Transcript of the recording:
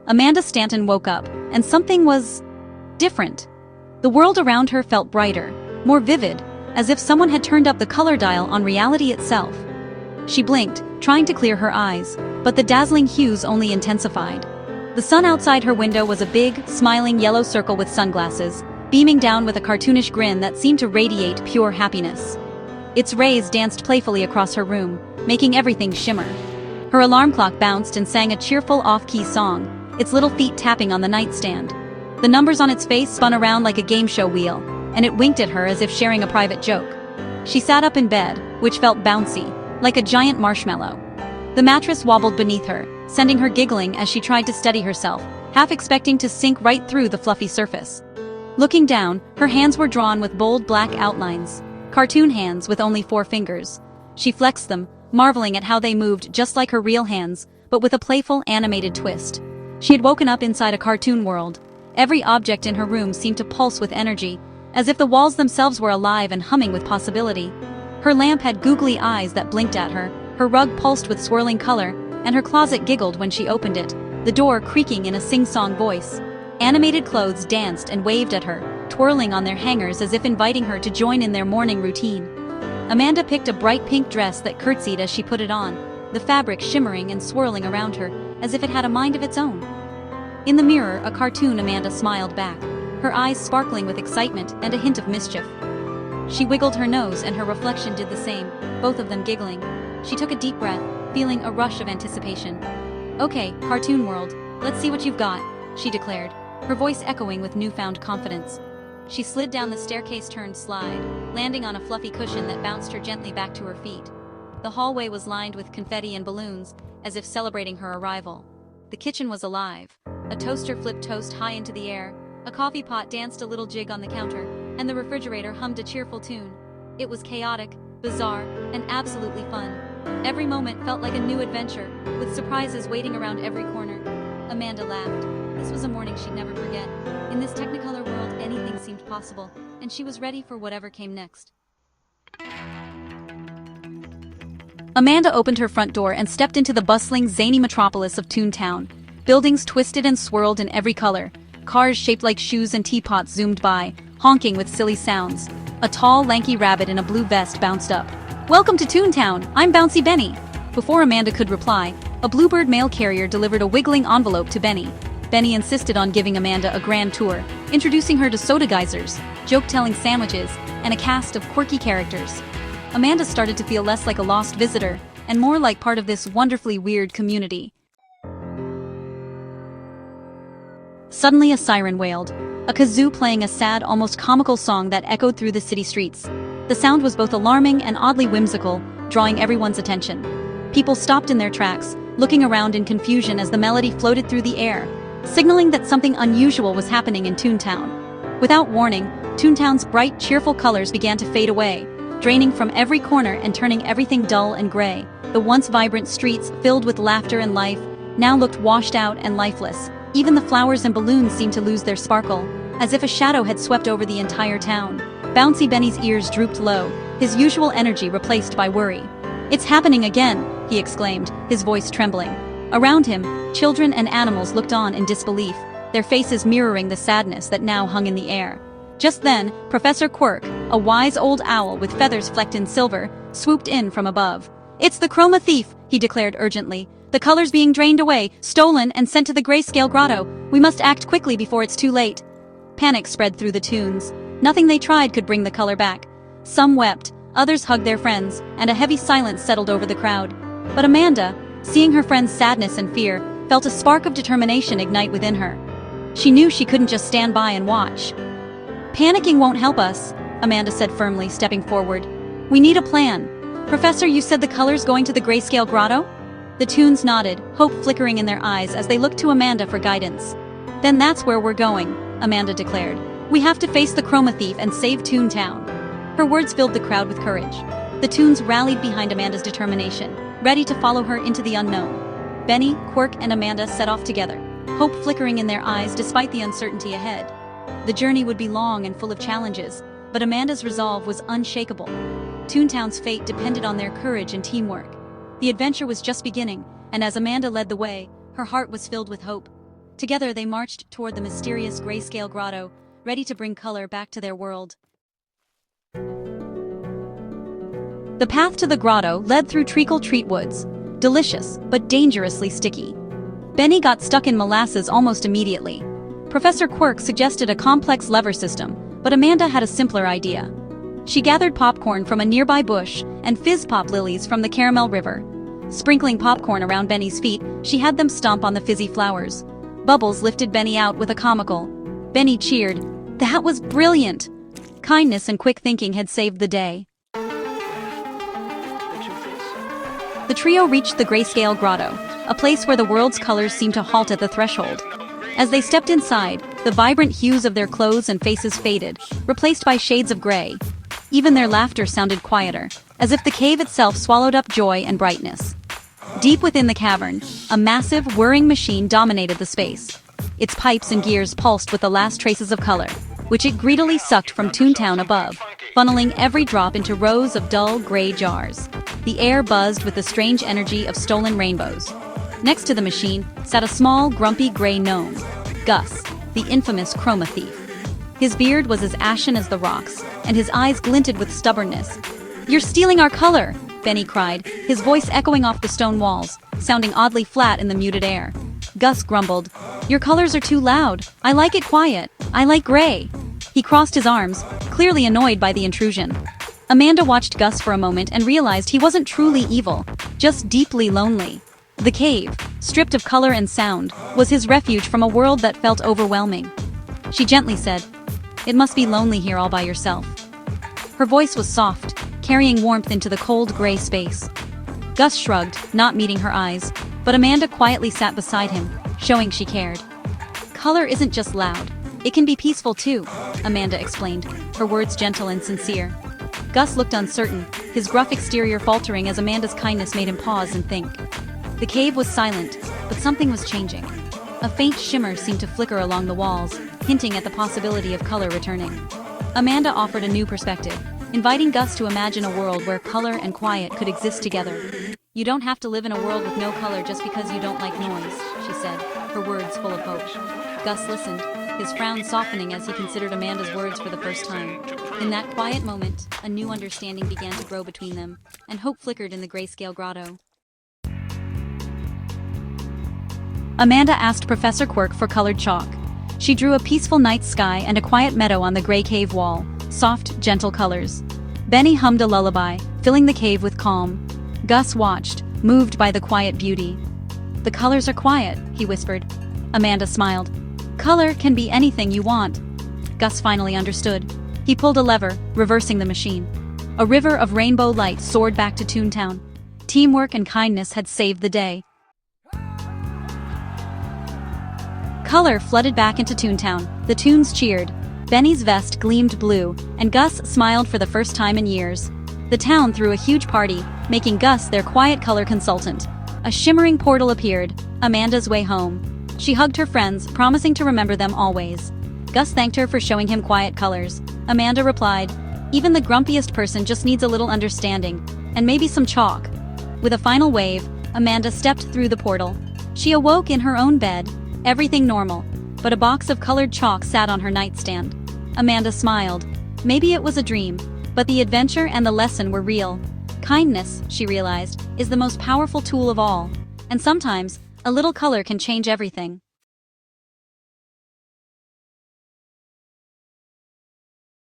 Amanda Stanton woke up, and something was different. The world around her felt brighter, more vivid, as if someone had turned up the color dial on reality itself. She blinked, trying to clear her eyes, but the dazzling hues only intensified. The sun outside her window was a big, smiling yellow circle with sunglasses, beaming down with a cartoonish grin that seemed to radiate pure happiness. Its rays danced playfully across her room, making everything shimmer. Her alarm clock bounced and sang a cheerful off-key song, its little feet tapping on the nightstand. The numbers on its face spun around like a game show wheel, and it winked at her as if sharing a private joke. She sat up in bed, which felt bouncy, like a giant marshmallow. The mattress wobbled beneath her, sending her giggling as she tried to steady herself, half expecting to sink right through the fluffy surface. Looking down, her hands were drawn with bold black outlines, cartoon hands with only 4 fingers. She flexed them, marveling at how they moved just like her real hands, but with a playful, animated twist. She had woken up inside a cartoon world. Every object in her room seemed to pulse with energy, as if the walls themselves were alive and humming with possibility. Her lamp had googly eyes that blinked at her, her rug pulsed with swirling color, and her closet giggled when she opened it, the door creaking in a sing-song voice. Animated clothes danced and waved at her, twirling on their hangers as if inviting her to join in their morning routine. Amanda picked a bright pink dress that curtsied as she put it on, the fabric shimmering and swirling around her, as if it had a mind of its own. In the mirror, a cartoon Amanda smiled back, her eyes sparkling with excitement and a hint of mischief. She wiggled her nose and her reflection did the same, both of them giggling. She took a deep breath, feeling a rush of anticipation. "Okay, cartoon world, let's see what you've got," she declared, her voice echoing with newfound confidence. She slid down the staircase-turned slide, landing on a fluffy cushion that bounced her gently back to her feet. The hallway was lined with confetti and balloons, as if celebrating her arrival. The kitchen was alive. A toaster flipped toast high into the air, a coffee pot danced a little jig on the counter, and the refrigerator hummed a cheerful tune. It was chaotic, bizarre, and absolutely fun. Every moment felt like a new adventure, with surprises waiting around every corner. Amanda laughed. This was a morning she'd never forget. In this Technicolor world, anything seemed possible, and she was ready for whatever came next. Amanda opened her front door and stepped into the bustling, zany metropolis of Toon Town. Buildings twisted and swirled in every color. Cars shaped like shoes and teapots zoomed by, honking with silly sounds. A tall, lanky rabbit in a blue vest bounced up. "Welcome to Toon Town, I'm Bouncy Benny." Before Amanda could reply, a bluebird mail carrier delivered a wiggling envelope to Benny. Benny insisted on giving Amanda a grand tour, introducing her to soda geysers, joke-telling sandwiches, and a cast of quirky characters. Amanda started to feel less like a lost visitor, and more like part of this wonderfully weird community. Suddenly a siren wailed, a kazoo playing a sad, almost comical song that echoed through the city streets. The sound was both alarming and oddly whimsical, drawing everyone's attention. People stopped in their tracks, looking around in confusion as the melody floated through the air, signaling that something unusual was happening in Toontown. Without warning, Toontown's bright, cheerful colors began to fade away, draining from every corner and turning everything dull and gray. The once vibrant streets, filled with laughter and life, now looked washed out and lifeless. Even the flowers and balloons seemed to lose their sparkle, as if a shadow had swept over the entire town. Bouncy Benny's ears drooped low, his usual energy replaced by worry. "It's happening again," he exclaimed, his voice trembling. Around him, children and animals looked on in disbelief, their faces mirroring the sadness that now hung in the air. Just then, Professor Quirk, a wise old owl with feathers flecked in silver, swooped in from above. "It's the chroma thief," he declared urgently. "The colors being drained away, stolen, and sent to the Grayscale Grotto. We must act quickly before it's too late." Panic spread through the Toons. Nothing they tried could bring the color back. Some wept, others hugged their friends, and a heavy silence settled over the crowd. But Amanda, seeing her friend's sadness and fear, felt a spark of determination ignite within her. She knew she couldn't just stand by and watch. "Panicking won't help us," Amanda said firmly, stepping forward. "We need a plan. Professor, you said the color's going to the Grayscale Grotto?" The Toons nodded, hope flickering in their eyes as they looked to Amanda for guidance. "Then that's where we're going," Amanda declared. "We have to face the chroma thief and save Toontown." Her words filled the crowd with courage. The Toons rallied behind Amanda's determination, ready to follow her into the unknown. Benny, Quirk, and Amanda set off together, hope flickering in their eyes despite the uncertainty ahead. The journey would be long and full of challenges, but Amanda's resolve was unshakable. Toontown's fate depended on their courage and teamwork. The adventure was just beginning, and as Amanda led the way, her heart was filled with hope. Together they marched toward the mysterious Grayscale Grotto, ready to bring color back to their world. The path to the grotto led through treacle-treat woods, delicious but dangerously sticky. Benny got stuck in molasses almost immediately. Professor Quirk suggested a complex lever system, but Amanda had a simpler idea. She gathered popcorn from a nearby bush and fizz-pop lilies from the Caramel River. Sprinkling popcorn around Benny's feet, she had them stomp on the fizzy flowers. Bubbles lifted Benny out with a comical. Benny cheered. That was brilliant! Kindness and quick thinking had saved the day. The trio reached the Grayscale Grotto, a place where the world's colors seemed to halt at the threshold. As they stepped inside, the vibrant hues of their clothes and faces faded, replaced by shades of gray. Even their laughter sounded quieter, as if the cave itself swallowed up joy and brightness. Deep within the cavern, a massive, whirring machine dominated the space. Its pipes and gears pulsed with the last traces of color, which it greedily sucked from Toontown above, funneling every drop into rows of dull, gray jars. The air buzzed with the strange energy of stolen rainbows. Next to the machine sat a small, grumpy gray gnome, Gus, the infamous chroma thief. His beard was as ashen as the rocks, and his eyes glinted with stubbornness. "You're stealing our color!" Benny cried, his voice echoing off the stone walls, sounding oddly flat in the muted air. Gus grumbled, "Your colors are too loud. I like it quiet. I like gray." He crossed his arms, clearly annoyed by the intrusion. Amanda watched Gus for a moment and realized he wasn't truly evil, just deeply lonely. The cave, stripped of color and sound, was his refuge from a world that felt overwhelming. She gently said, "It must be lonely here all by yourself." Her voice was soft, carrying warmth into the cold gray space. Gus shrugged, not meeting her eyes, but Amanda quietly sat beside him, showing she cared. "Color isn't just loud. It can be peaceful too," Amanda explained, her words gentle and sincere. Gus looked uncertain, his gruff exterior faltering as Amanda's kindness made him pause and think. The cave was silent, but something was changing. A faint shimmer seemed to flicker along the walls, hinting at the possibility of color returning. Amanda offered a new perspective, inviting Gus to imagine a world where color and quiet could exist together. "You don't have to live in a world with no color just because you don't like noise," she said, her words full of hope. Gus listened, his frown softening as he considered Amanda's words for the first time. In that quiet moment, a new understanding began to grow between them, and hope flickered in the Grayscale Grotto. Amanda asked Professor Quirk for colored chalk. She drew a peaceful night sky and a quiet meadow on the gray cave wall, soft, gentle colors. Benny hummed a lullaby, filling the cave with calm. Gus watched, moved by the quiet beauty. "The colors are quiet," he whispered. Amanda smiled. "Color can be anything you want." Gus finally understood. He pulled a lever, reversing the machine. A river of rainbow light soared back to Toontown. Teamwork and kindness had saved the day. Color flooded back into Toontown. The Toons cheered. Benny's vest gleamed blue, and Gus smiled for the first time in years. The town threw a huge party, making Gus their quiet color consultant. A shimmering portal appeared, Amanda's way home. She hugged her friends, promising to remember them always. Gus thanked her for showing him quiet colors. Amanda replied, "Even the grumpiest person just needs a little understanding, and maybe some chalk." With a final wave, Amanda stepped through the portal. She awoke in her own bed, everything normal, but a box of colored chalk sat on her nightstand. Amanda smiled. Maybe it was a dream, but the adventure and the lesson were real. Kindness, she realized, is the most powerful tool of all, and sometimes, a little color can change everything.